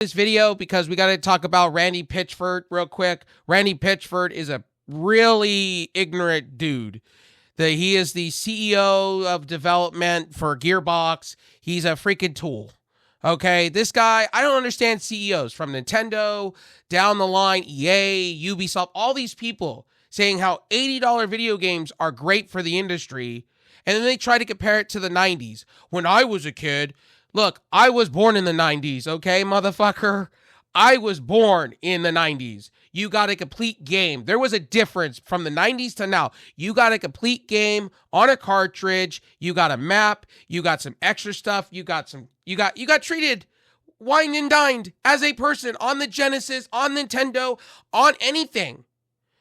this video because we got to talk about Randy Pitchford real quick. Randy Pitchford is a really ignorant dude. He is the CEO of development for Gearbox. He's a freaking tool. Okay, this guy, I don't understand CEOs from Nintendo, down the line, EA, Ubisoft, all these people saying how $80 video games are great for the industry, and then they try to compare it to the 90s. When I was a kid, look, I was born in the 90s, okay, motherfucker? I was born in the 90s. You got a complete game. There was a difference from the 90s to now. You got a complete game on a cartridge. You got a map. You got some extra stuff. You got treated, wined and dined as a person on the Genesis, on Nintendo, on anything.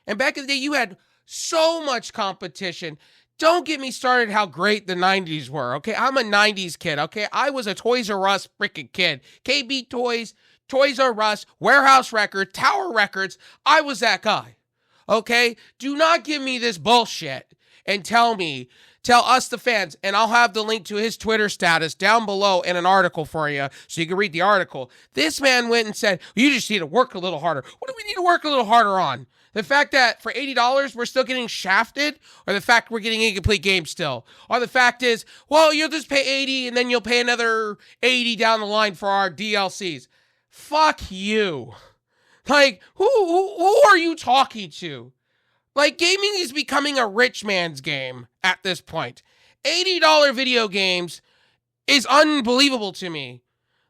And back in the day, you had so much competition. Don't get me started how great the 90s were, okay? I'm a 90s kid, okay? I was a Toys R Us freaking kid. KB Toys, Toys R Us, Warehouse Records, Tower Records. I was that guy, okay? Do not give me this bullshit and tell us the fans, and I'll have the link to his Twitter status down below in an article for you so you can read the article. This man went and said, you just need to work a little harder. What do we need to work a little harder on? The fact that for $80 we're still getting shafted, or the fact we're getting incomplete games still? Or the fact is, well, you'll just pay $80 and then you'll pay another $80 down the line for our DLCs. Fuck you. Like, who are you talking to? Like, gaming is becoming a rich man's game at this point. $80 video games is unbelievable to me.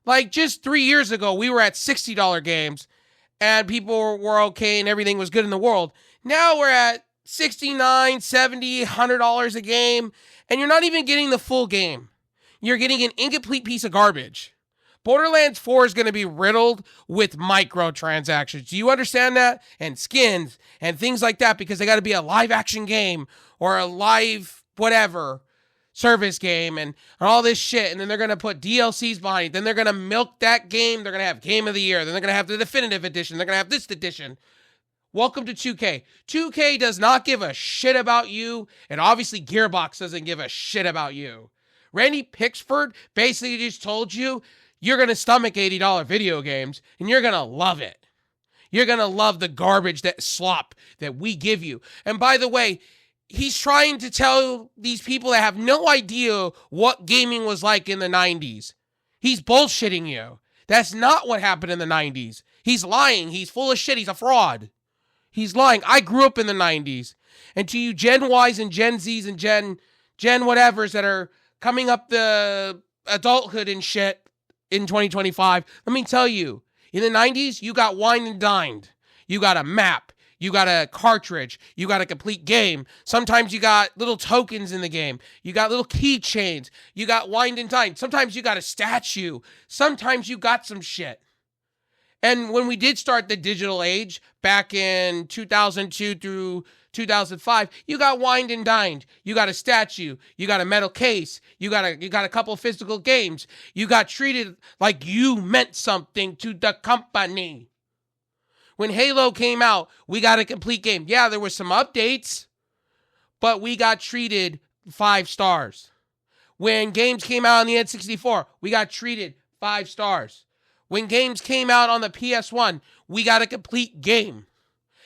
Like, just 3 years ago, we were at $60 games, and people were okay and everything was good in the world. Now we're at $69, $70, $100 a game, and you're not even getting the full game. You're getting an incomplete piece of garbage. Borderlands 4 is going to be riddled with microtransactions. Do you understand that? And skins and things like that, because they got to be a live action game or a live whatever service game and all this shit. And then they're going to put DLCs behind it. Then they're going to milk that game. They're going to have Game of the Year. Then they're going to have the Definitive Edition. They're going to have this edition. Welcome to 2K. 2K does not give a shit about you. And obviously Gearbox doesn't give a shit about you. Randy Pitchford basically just told you, you're going to stomach $80 video games, and you're going to love it. You're going to love the garbage, that slop that we give you. And by the way, he's trying to tell these people that have no idea what gaming was like in the 90s. He's bullshitting you. That's not what happened in the 90s. He's lying. He's full of shit. He's a fraud. He's lying. I grew up in the 90s. And to you Gen Ys and Gen Zs and Gen whatevers that are coming up the adulthood and shit, in 2025, let me tell you, in the 90s, you got wined and dined. You got a map. You got a cartridge. You got a complete game. Sometimes you got little tokens in the game. You got little keychains. You got wined and dined. Sometimes you got a statue. Sometimes you got some shit. And when we did start the digital age back in 2002 through 2005, you got wined and dined. You got a statue. You got a metal case. You got a couple physical games. You got treated like you meant something to the company. When Halo came out, we got a complete game. Yeah, there were some updates, but we got treated 5 stars. When games came out on the N64, we got treated 5 stars. When games came out on the PS1, we got a complete game.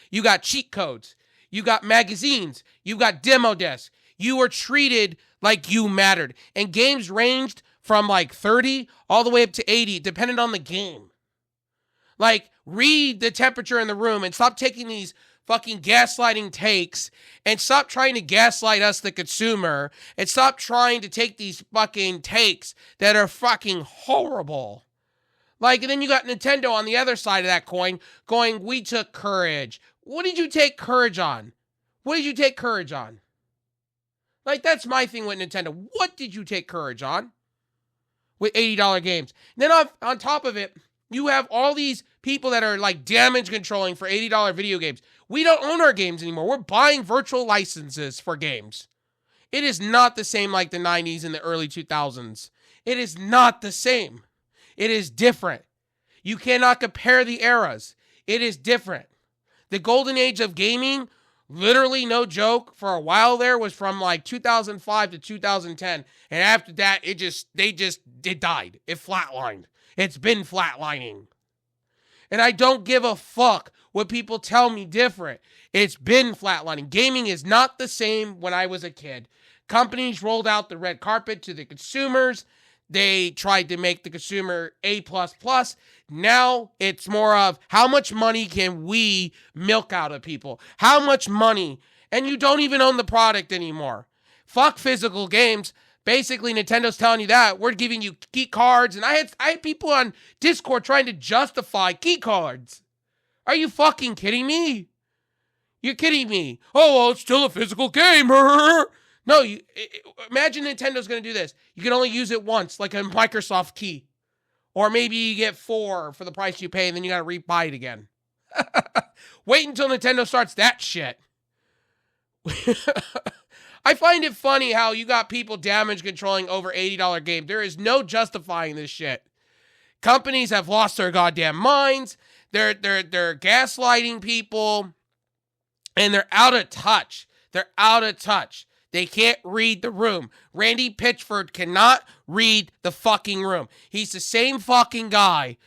You got cheat codes. You got magazines. You got demo discs. You were treated like you mattered. And games ranged from like 30 all the way up to 80, depending on the game. Like, read the temperature in the room and stop taking these fucking gaslighting takes and stop trying to gaslight us, the consumer, and stop trying to take these fucking takes that are fucking horrible. Like, and then you got Nintendo on the other side of that coin going, we took courage. What did you take courage on? What did you take courage on? Like, that's my thing with Nintendo. What did you take courage on? With $80 games. And then on top of it, you have all these people that are like damage controlling for $80 video games. We don't own our games anymore. We're buying virtual licenses for games. It is not the same like the 90s and the early 2000s. It is not the same. It is different. You cannot compare the eras. It is different. The golden age of gaming, literally no joke, for a while there was from like 2005 to 2010. And after that, it died. It flatlined. It's been flatlining. And I don't give a fuck what people tell me different. It's been flatlining. Gaming is not the same when I was a kid. Companies rolled out the red carpet to the consumers. They tried to make the consumer A++. Now it's more of how much money can we milk out of people? How much money? And you don't even own the product anymore. Fuck physical games. Basically, Nintendo's telling you that. We're giving you key cards. And I had people on Discord trying to justify key cards. Are you fucking kidding me? You're kidding me. Oh, well, it's still a physical game. No, imagine Nintendo's going to do this. You can only use it once, like a Microsoft key. Or maybe you get 4 for the price you pay, and then you got to rebuy it again. Wait until Nintendo starts that shit. I find it funny how you got people damage controlling over $80 games. There is no justifying this shit. Companies have lost their goddamn minds. They're gaslighting people, and they're out of touch. They're out of touch. They can't read the room. Randy Pitchford cannot read the fucking room. He's the same fucking guy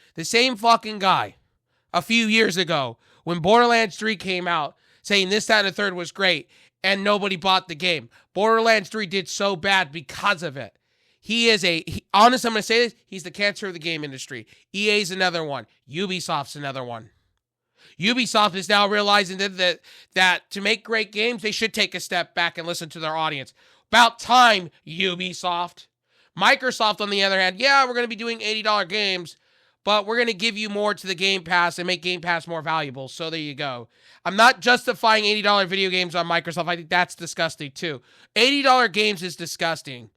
a few years ago when Borderlands 3 came out saying this, that, and the third was great, and nobody bought the game. Borderlands 3 did so bad because of it. Honestly, I'm going to say this, he's the cancer of the game industry. EA's another one. Ubisoft's another one. Ubisoft is now realizing that to make great games, they should take a step back and listen to their audience. About time, Ubisoft. Microsoft, on the other hand, yeah, we're going to be doing $80 games, but we're going to give you more to the Game Pass and make Game Pass more valuable. So there you go. I'm not justifying $80 video games on Microsoft. I think that's disgusting too. $80 games is disgusting.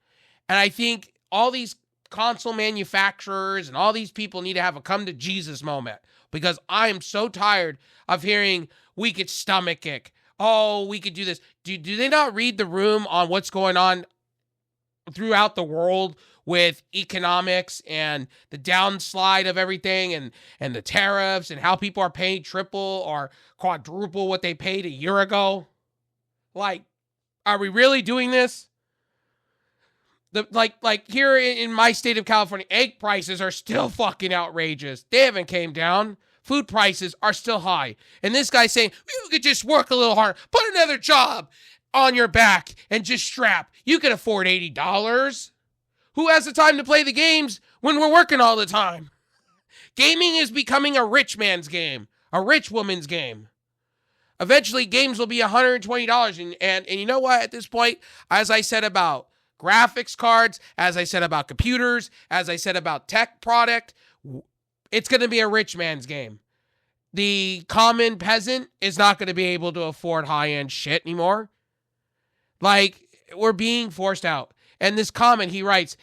And I think all these console manufacturers and all these people need to have a come to Jesus moment. Because I am so tired of hearing we could stomach kick. Oh, we could do this. Do they not read the room on what's going on throughout the world with economics and the downslide of everything and the tariffs and how people are paying triple or quadruple what they paid a year ago? Like, are we really doing this? Like here in my state of California, egg prices are still fucking outrageous. They haven't came down. Food prices are still high. And this guy's saying, you could just work a little harder. Put another job on your back and just strap. You can afford $80. Who has the time to play the games when we're working all the time? Gaming is becoming a rich man's game. A rich woman's game. Eventually, games will be $120. And you know what? At this point, as I said about graphics cards, as I said about computers, as I said about tech product, it's going to be a rich man's game. The common peasant is not going to be able to afford high-end shit anymore. Like, we're being forced out. And this comment, he writes,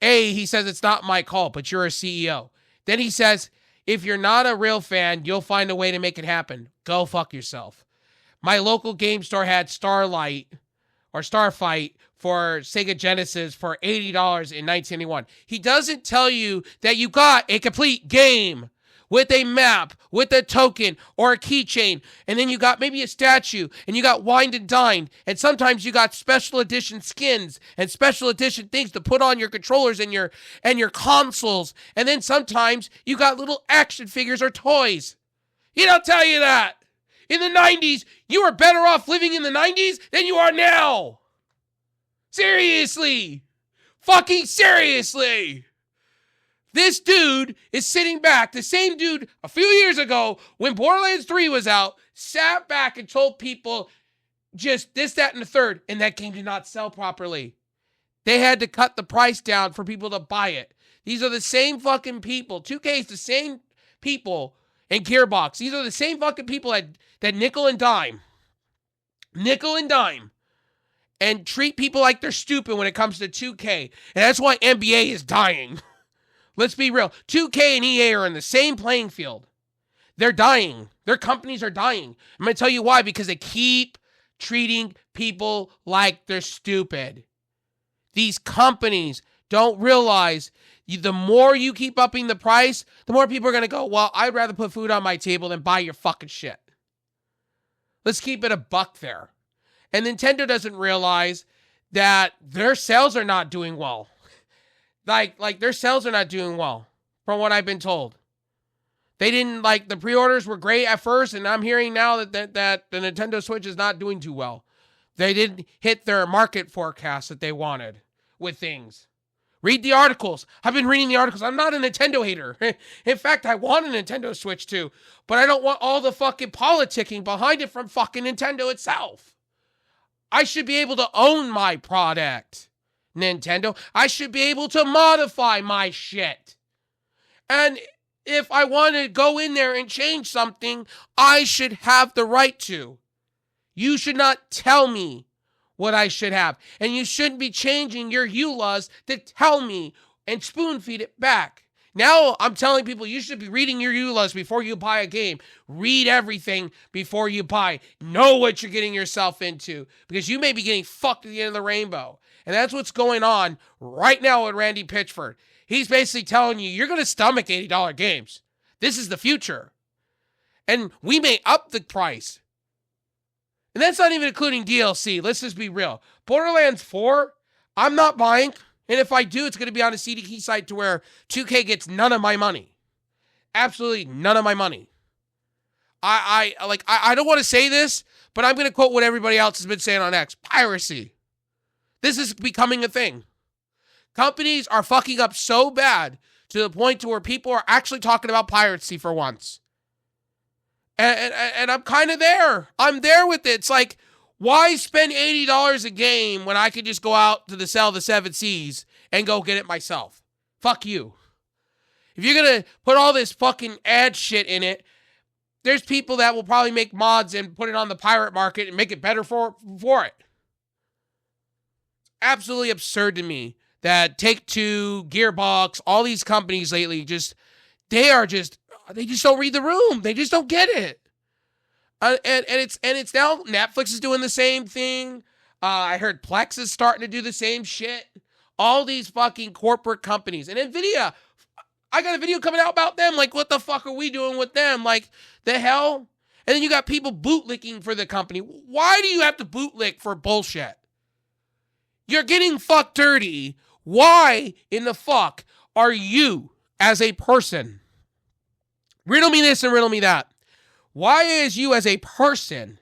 he says, it's not my call, but you're a CEO. Then he says, if you're not a real fan, you'll find a way to make it happen. Go fuck yourself. My local game store had Starfight for Sega Genesis for $80 in 1981. He doesn't tell you that you got a complete game with a map, with a token, or a keychain, and then you got maybe a statue, and you got wined and dined, and sometimes you got special edition skins and special edition things to put on your controllers and your consoles, and then sometimes you got little action figures or toys. He don't tell you that. In the 90s, you were better off living in the 90s than you are now. Seriously. Fucking seriously. This dude is sitting back, the same dude a few years ago when Borderlands 3 was out, sat back and told people just this, that, and the third, and that game did not sell properly. They had to cut the price down for people to buy it. These are the same fucking people. 2K is the same people, and Gearbox. These are the same fucking people that nickel and dime. And treat people like they're stupid when it comes to 2K. And that's why NBA is dying. Let's be real. 2K and EA are in the same playing field. They're dying. Their companies are dying. I'm going to tell you why. Because they keep treating people like they're stupid. These companies don't realize the more you keep upping the price, the more people are going to go, well, I'd rather put food on my table than buy your fucking shit. Let's keep it a buck there. And Nintendo doesn't realize that their sales are not doing well. Like their sales are not doing well, from what I've been told. They didn't like the pre-orders were great at first, and I'm hearing now that the Nintendo Switch is not doing too well. They didn't hit their market forecast that they wanted with things. Read the articles. I've been reading the articles. I'm not a Nintendo hater. In fact, I want a Nintendo Switch too, but I don't want all the fucking politicking behind it from fucking Nintendo itself. I should be able to own my product, Nintendo. I should be able to modify my shit. And if I want to go in there and change something, I should have the right to. You should not tell me what I should have. And you shouldn't be changing your EULAs to tell me and spoon feed it back. Now I'm telling people you should be reading your EULAs before you buy a game. Read everything before you buy. Know what you're getting yourself into, because you may be getting fucked at the end of the rainbow. And that's what's going on right now with Randy Pitchford. He's basically telling you you're going to stomach $80 games. This is the future. And we may up the price. And that's not even including DLC. Let's just be real. Borderlands 4, I'm not buying. And if I do, it's going to be on a CDK site to where 2K gets none of my money. Absolutely none of my money. I don't want to say this, but I'm going to quote what everybody else has been saying on X. Piracy. This is becoming a thing. Companies are fucking up so bad to the point to where people are actually talking about piracy for once. And I'm kind of there. I'm there with it. It's like, why spend $80 a game when I could just go out to the Cell of the Seven Seas and go get it myself? Fuck you. If you're going to put all this fucking ad shit in it, there's people that will probably make mods and put it on the pirate market and make it better for it. Absolutely absurd to me that Take-Two, Gearbox, all these companies lately they just don't read the room. They just don't get it. And it's now Netflix is doing the same thing. I heard Plex is starting to do the same shit. All these fucking corporate companies. And Nvidia, I got a video coming out about them. Like, what the fuck are we doing with them? Like, the hell? And then you got people bootlicking for the company. Why do you have to bootlick for bullshit? You're getting fucked dirty. Why in the fuck are you, as a person, riddle me this and riddle me that, why is you as a person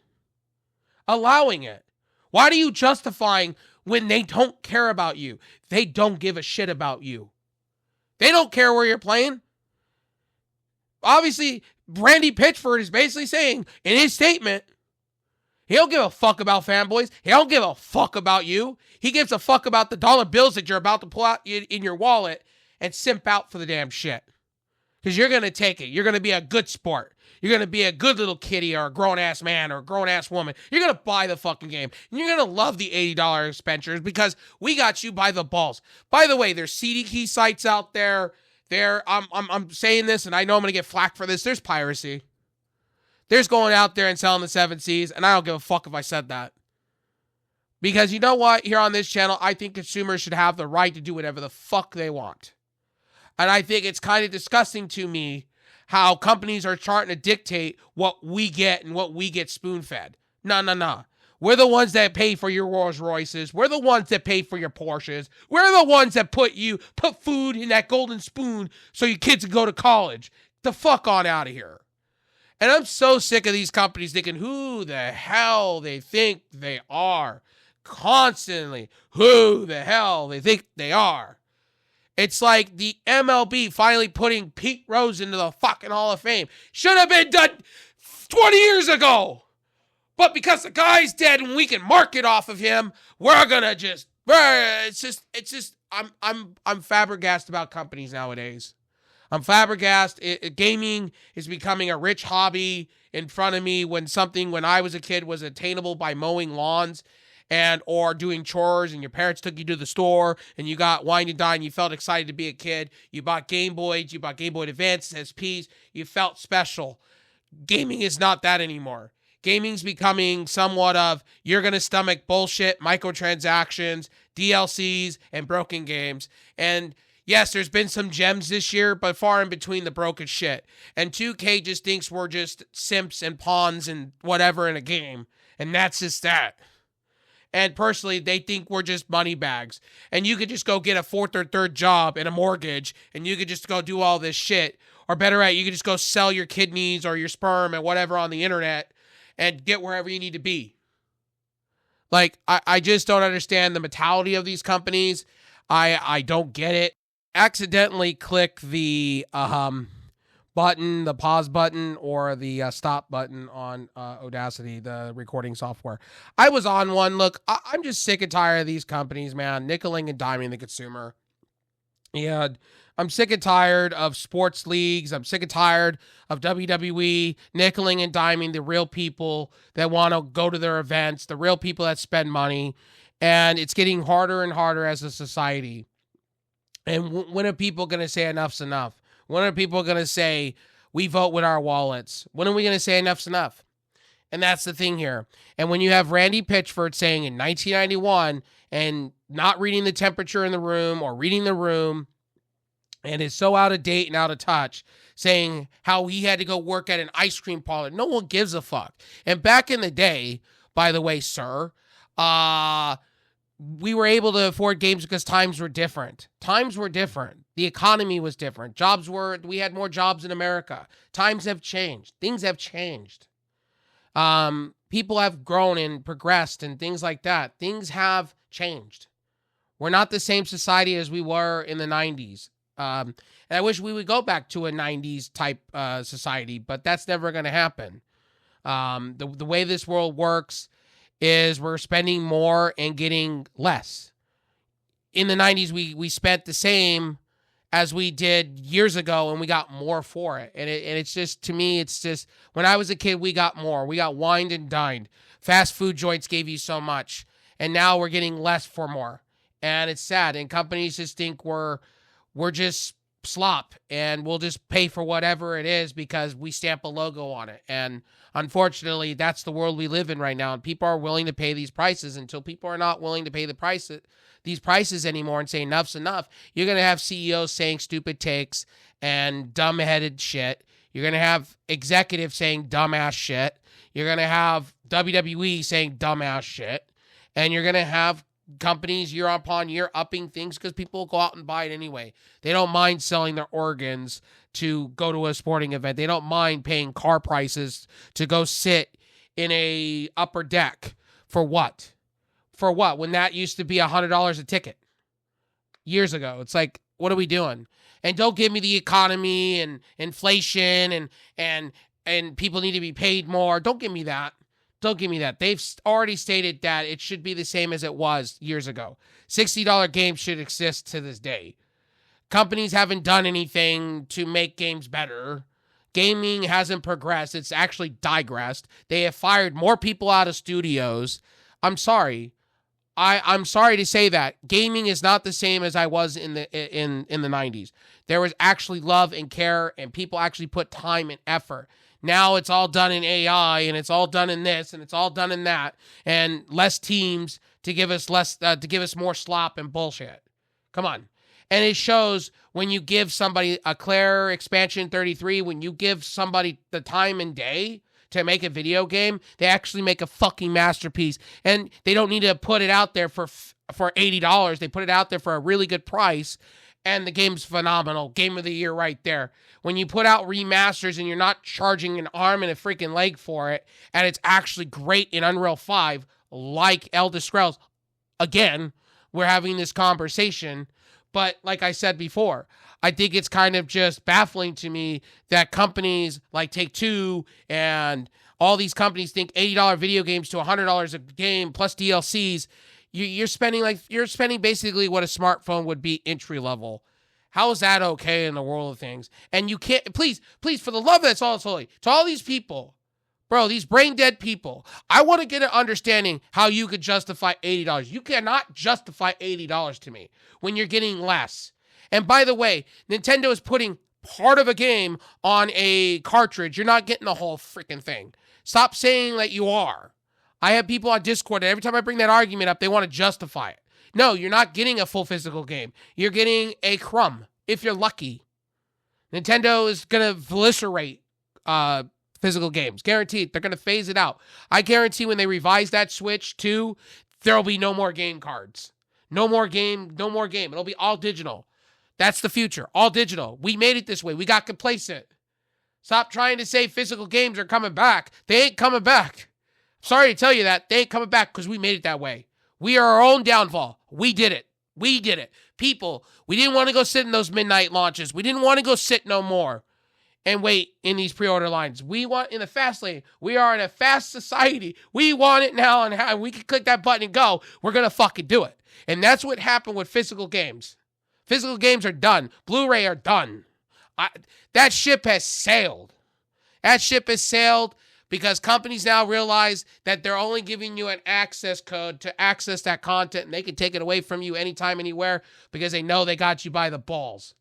allowing it? Why are you justifying when they don't care about you? They don't give a shit about you. They don't care where you're playing. Obviously, Randy Pitchford is basically saying in his statement, he don't give a fuck about fanboys. He don't give a fuck about you. He gives a fuck about the dollar bills that you're about to pull out in your wallet and simp out for the damn shit. Because you're going to take it. You're going to be a good sport. You're going to be a good little kitty or a grown-ass man or a grown-ass woman. You're going to buy the fucking game. And you're going to love the $80 expenditures because we got you by the balls. By the way, there's CDK sites out there. I'm saying this, and I know I'm going to get flack for this. There's piracy. There's going out there and selling the 7 Cs, and I don't give a fuck if I said that. Because you know what? Here on this channel, I think consumers should have the right to do whatever the fuck they want. And I think it's kind of disgusting to me how companies are trying to dictate what we get and what we get spoon-fed. No. We're the ones that pay for your Rolls Royces. We're the ones that pay for your Porsches. We're the ones that put food in that golden spoon so your kids can go to college. The fuck on out of here. And I'm so sick of these companies thinking who the hell they think they are. Constantly, who the hell they think they are. It's like the MLB finally putting Pete Rose into the fucking Hall of Fame. Should have been done 20 years ago. But because the guy's dead and we can market off of him, we're gonna it's just I'm flabbergasted about companies nowadays. I'm flabbergasted. Gaming is becoming a rich hobby in front of me when I was a kid was attainable by mowing lawns or doing chores, and your parents took you to the store and you got wine and dine. You felt excited to be a kid. You bought Game Boys, you bought Game Boy Advance, SPs. You felt special. Gaming is not that anymore. Gaming's becoming somewhat of you're going to stomach bullshit, microtransactions, DLCs, and broken games. And yes, there's been some gems this year, but far in between the broken shit. And 2K just thinks we're just simps and pawns and whatever in a game. And that's just that. And personally, they think we're just money bags. And you could just go get a fourth or third job and a mortgage, and you could just go do all this shit. Or better yet, you can just go sell your kidneys or your sperm and whatever on the internet and get wherever you need to be. Like, I just don't understand the mentality of these companies. I don't get it. Accidentally click the button, the pause button, or the stop button on Audacity, the recording software. I was on one. Look, I'm just sick and tired of these companies, man, nickeling and diming the consumer. Yeah, I'm sick and tired of sports leagues. I'm sick and tired of WWE nickeling and diming the real people that want to go to their events, the real people that spend money. And it's getting harder and harder as a society. And when are people going to say enough's enough? When are people going to say we vote with our wallets? When are we going to say enough's enough? And that's the thing here. And when you have Randy Pitchford saying in 1991 and not reading the temperature in the room or reading the room, and is so out of date and out of touch, saying how he had to go work at an ice cream parlor. No one gives a fuck. And back in the day, by the way, sir, we were able to afford games because times were different. Times were different. The economy was different. We had more jobs in America. Times have changed. Things have changed. People have grown and progressed and things like that. Things have changed. We're not the same society as we were in the 90s. And I wish we would go back to a 90s type society, but that's never going to happen. The way this world works is we're spending more and getting less. In the 90s, we spent the same as we did years ago, and we got more for it. And it's just, to me, it's just, when I was a kid, we got more. We got wined and dined. Fast food joints gave you so much, and now we're getting less for more. And it's sad, and companies just think we're just slop and we'll just pay for whatever it is because we stamp a logo on it. And unfortunately, that's the world we live in right now. And people are willing to pay these prices. Until people are not willing to pay these prices anymore and say enough's enough, you're going to have CEOs saying stupid takes and dumb-headed shit. You're going to have executives saying dumbass shit. You're going to have WWE saying dumbass shit. And you're going to have companies year upon year upping things because people will go out and buy it anyway. They don't mind selling their organs to go to a sporting event. They don't mind paying car prices to go sit in a upper deck. For what? For what? When that used to be $100 a ticket years ago. It's like, what are we doing? And don't give me the economy and inflation and people need to be paid more. Don't give me that. Don't give me that. They've already stated that it should be the same as it was years ago. $60 games should exist to this day. Companies haven't done anything to make games better. Gaming hasn't progressed. It's actually digressed. They have fired more people out of studios. I'm sorry. I'm sorry to say that. Gaming is not the same as I was in the 90s. There was actually love and care, and people actually put time and effort. Now it's all done in AI, and it's all done in this, and it's all done in that, and less teams to give us more slop and bullshit. Come on. And it shows when you give somebody a Claire Expansion 33, when you give somebody the time and day to make a video game, they actually make a fucking masterpiece. And they don't need to put it out there for $80. They put it out there for a really good price, and the game's phenomenal. Game of the year right there. When you put out remasters and you're not charging an arm and a freaking leg for it, and it's actually great in Unreal 5, like Elder Scrolls, again, we're having this conversation. But like I said before, I think it's kind of just baffling to me that companies like Take-Two and all these companies think $80 video games to $100 a game plus DLCs. You're spending basically what a smartphone would be entry level. How is that okay in the world of things? And you can't, please, for the love of that's all it's holy, to all these people, bro, these brain dead people, I want to get an understanding how you could justify $80. You cannot justify $80 to me when you're getting less. And by the way, Nintendo is putting part of a game on a cartridge. You're not getting the whole freaking thing. Stop saying that you are. I have people on Discord, and every time I bring that argument up, they want to justify it. No, you're not getting a full physical game. You're getting a crumb, if you're lucky. Nintendo is going to eviscerate physical games. Guaranteed. They're going to phase it out. I guarantee when they revise that Switch 2, there'll be no more game cards. No more game. It'll be all digital. That's the future. All digital. We made it this way. We got complacent. Stop trying to say physical games are coming back. They ain't coming back. Sorry to tell you that. They ain't coming back because we made it that way. We are our own downfall. We did it. We did it. People, we didn't want to go sit in those midnight launches. We didn't want to go sit no more and wait in these pre-order lines. We want in the fast lane. We are in a fast society. We want it now, and we can click that button and go. We're going to fucking do it. And that's what happened with physical games. Physical games are done. Blu-ray are done. That ship has sailed. That ship has sailed because companies now realize that they're only giving you an access code to access that content, and they can take it away from you anytime, anywhere, because they know they got you by the balls.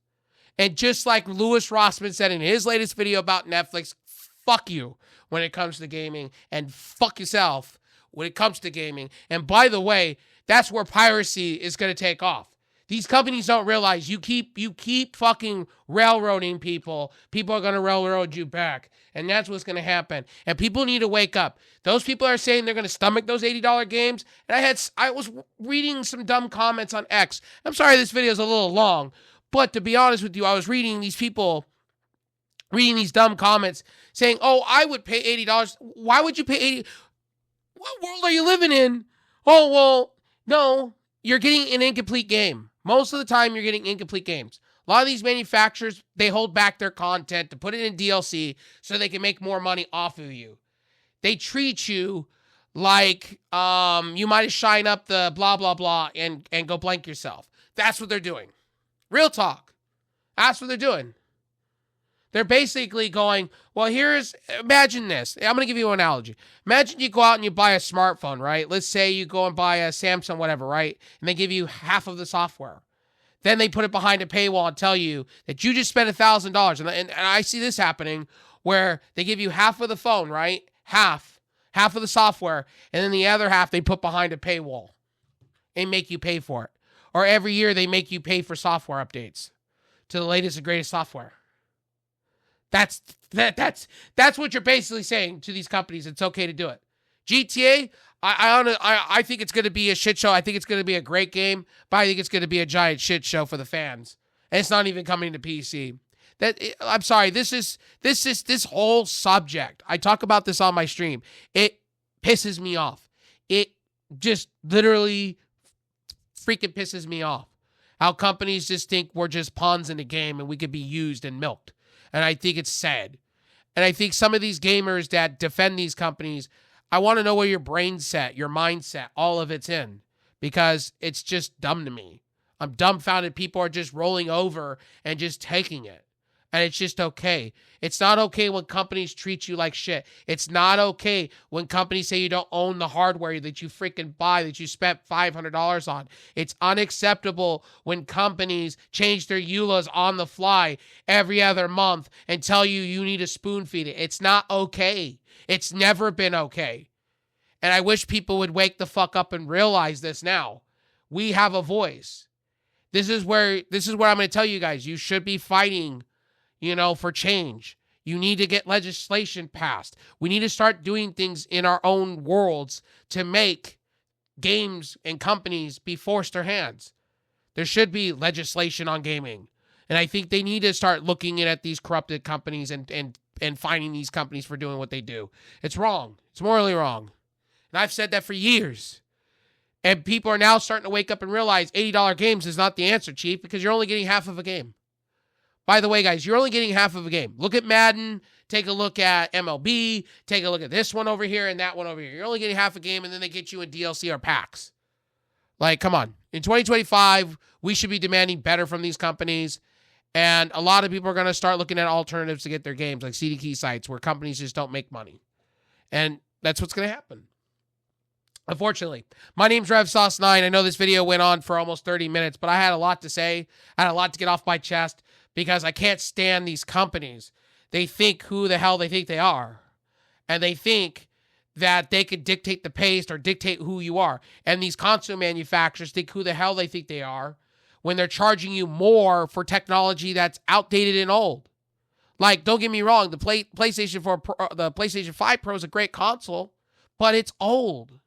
And just like Louis Rossman said in his latest video about Netflix, fuck you when it comes to gaming, and fuck yourself when it comes to gaming. And by the way, that's where piracy is going to take off. These companies don't realize you keep fucking railroading people. People are going to railroad you back. And that's what's going to happen. And people need to wake up. Those people are saying they're going to stomach those $80 games. And I was reading some dumb comments on X. I'm sorry this video is a little long. But to be honest with you, I was reading these people, reading these dumb comments saying, oh, I would pay $80. Why would you pay $80? What world are you living in? Oh, well, no, you're getting an incomplete game. Most of the time, you're getting incomplete games. A lot of these manufacturers, they hold back their content to put it in DLC so they can make more money off of you. They treat you like you might have shined up the blah, blah, blah and go blank yourself. That's what they're doing. Real talk. That's what they're doing. They're basically going, well, imagine this. I'm going to give you an analogy. Imagine you go out and you buy a smartphone, right? Let's say you go and buy a Samsung, whatever, right? And they give you half of the software. Then they put it behind a paywall and tell you that you just spent $1,000. And I see this happening where they give you half of the phone, right? Half of the software. And then the other half they put behind a paywall and make you pay for it. Or every year they make you pay for software updates to the latest and greatest software. That's what you're basically saying to these companies. It's okay to do it. GTA, I think it's going to be a shit show. I think it's going to be a great game, but I think it's going to be a giant shit show for the fans. And it's not even coming to PC. I'm sorry. This whole subject. I talk about this on my stream. It pisses me off. It just literally freaking pisses me off. How companies just think we're just pawns in the game and we could be used and milked. And I think it's sad. And I think some of these gamers that defend these companies, I want to know where your brain set, your mindset, all of it's in. Because it's just dumb to me. I'm dumbfounded people are just rolling over and just taking it. And it's just okay. It's not okay when companies treat you like shit. It's not okay when companies say you don't own the hardware that you freaking buy, that you spent $500 on. It's unacceptable when companies change their EULAs on the fly every other month and tell you need to spoon feed it. It's not okay. It's never been okay. And I wish people would wake the fuck up and realize this now. We have a voice. This is where I'm going to tell you guys. You should be fighting for change. You need to get legislation passed. We need to start doing things in our own worlds to make games and companies be forced their hands. There should be legislation on gaming. And I think they need to start looking at these corrupted companies and finding these companies for doing what they do. It's wrong. It's morally wrong. And I've said that for years. And people are now starting to wake up and realize $80 games is not the answer, Chief, because you're only getting half of a game. By the way, guys, you're only getting half of a game. Look at Madden. Take a look at MLB. Take a look at this one over here and that one over here. You're only getting half a game, and then they get you in DLC or packs. Like, come on. In 2025, we should be demanding better from these companies. And a lot of people are going to start looking at alternatives to get their games, like CD key sites, where companies just don't make money. And that's what's going to happen. Unfortunately, my name's RevSauce9. I know this video went on for almost 30 minutes, but I had a lot to say. I had a lot to get off my chest. Because I can't stand these companies. They think who the hell they think they are. And they think that they could dictate the pace or dictate who you are. And these console manufacturers think who the hell they think they are when they're charging you more for technology that's outdated and old. Like, don't get me wrong, the PlayStation 4 Pro, the PlayStation 5 Pro is a great console, but it's old.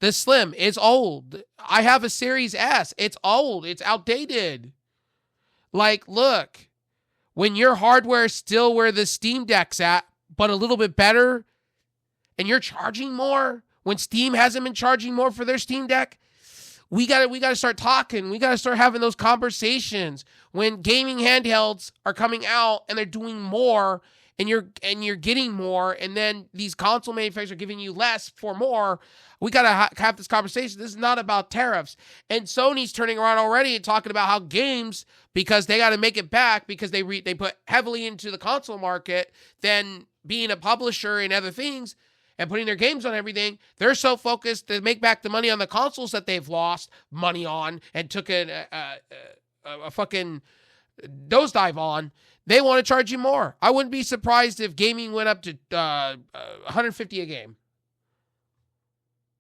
The Slim is old. I have a Series S. It's old. It's outdated. Like, look, when your hardware is still where the Steam Deck's at, but a little bit better, and you're charging more when Steam hasn't been charging more for their Steam Deck, we gotta start talking. We gotta start having those conversations. When gaming handhelds are coming out and they're doing more, and you're getting more, and then these console manufacturers are giving you less for more, we gotta have this conversation. This is not about tariffs. And Sony's turning around already and talking about how games, because they got to make it back because they put heavily into the console market than being a publisher and other things, and putting their games on everything. They're so focused to make back the money on the consoles that they've lost money on and took a fucking nosedive on. They want to charge you more. I wouldn't be surprised if gaming went up to $150 a game.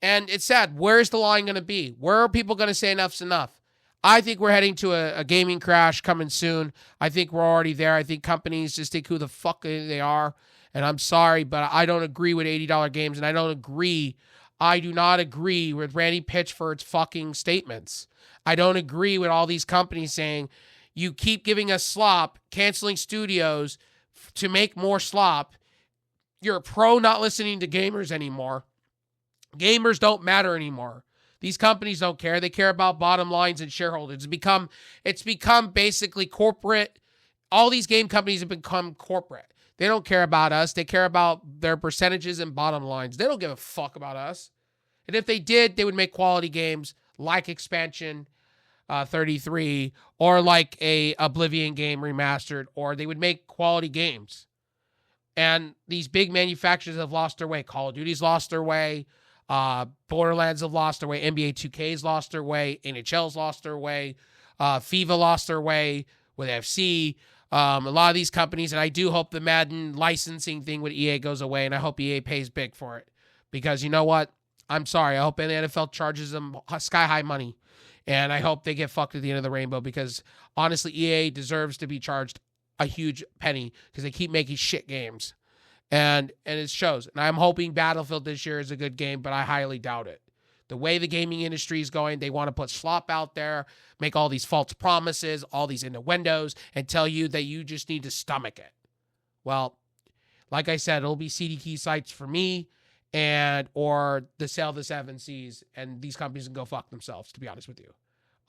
And it's sad. Where's the line going to be? Where are people going to say enough's enough? I think we're heading to a gaming crash coming soon. I think we're already there. I think companies just think who the fuck they are. And I'm sorry, but I don't agree with $80 games, and I do not agree with Randy Pitchford's fucking statements. I don't agree with all these companies saying, you keep giving us slop, canceling studios to make more slop. You're a pro not listening to gamers anymore. Gamers don't matter anymore. These companies don't care. They care about bottom lines and shareholders. It's become basically corporate. All these game companies have become corporate. They don't care about us. They care about their percentages and bottom lines. They don't give a fuck about us. And if they did, they would make quality games like Expansion 33 or like a Oblivion game remastered, or they would make quality games. And these big manufacturers have lost their way. Call of Duty's lost their way. Borderlands have lost their way. NBA 2K's lost their way. NHL's lost their way. FIFA lost their way with FC. A lot of these companies, and I do hope the Madden licensing thing with EA goes away, and I hope EA pays big for it. Because you know what? I'm sorry. I hope the NFL charges them sky-high money. And I hope they get fucked at the end of the rainbow, because honestly, EA deserves to be charged a huge penny because they keep making shit games. And it shows. And I'm hoping Battlefield this year is a good game, but I highly doubt it. The way the gaming industry is going, they want to put slop out there, make all these false promises, all these innuendos, and tell you that you just need to stomach it. Well, like I said, it'll be CD key sites for me, or the sale of the 7 Cs, and these companies can go fuck themselves, to be honest with you.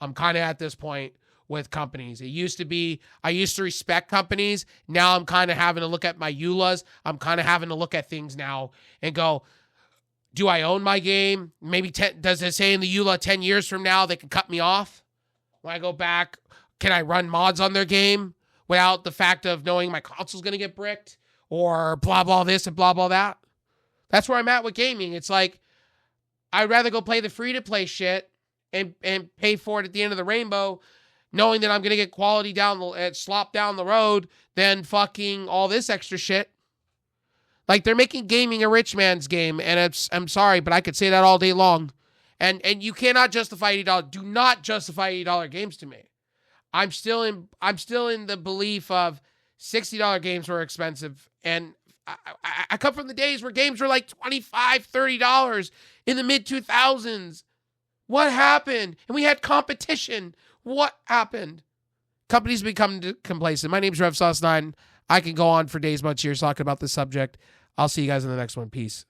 I'm kind of at this point with companies. It used to be, I used to respect companies. Now I'm kind of having to look at my EULAs. I'm kind of having to look at things now and go, do I own my game? Maybe does it say in the EULA 10 years from now they can cut me off? When I go back, can I run mods on their game without the fact of knowing my console's going to get bricked? Or blah, blah this and blah, blah that? That's where I'm at with gaming. It's like, I'd rather go play the free-to-play shit and pay for it at the end of the rainbow, knowing that I'm going to get quality slop down the road, than fucking all this extra shit. Like, they're making gaming a rich man's game, and I'm sorry, but I could say that all day long. And you cannot justify $80. Do not justify $80 games to me. I'm still in the belief of $60 games were expensive, and I come from the days where games were like $25, $30 in the mid-2000s. What happened? And we had competition. What happened? Companies become complacent. My name's Rev Sauce 9. I can go on for days, months, years talking about this subject. I'll see you guys in the next one. Peace.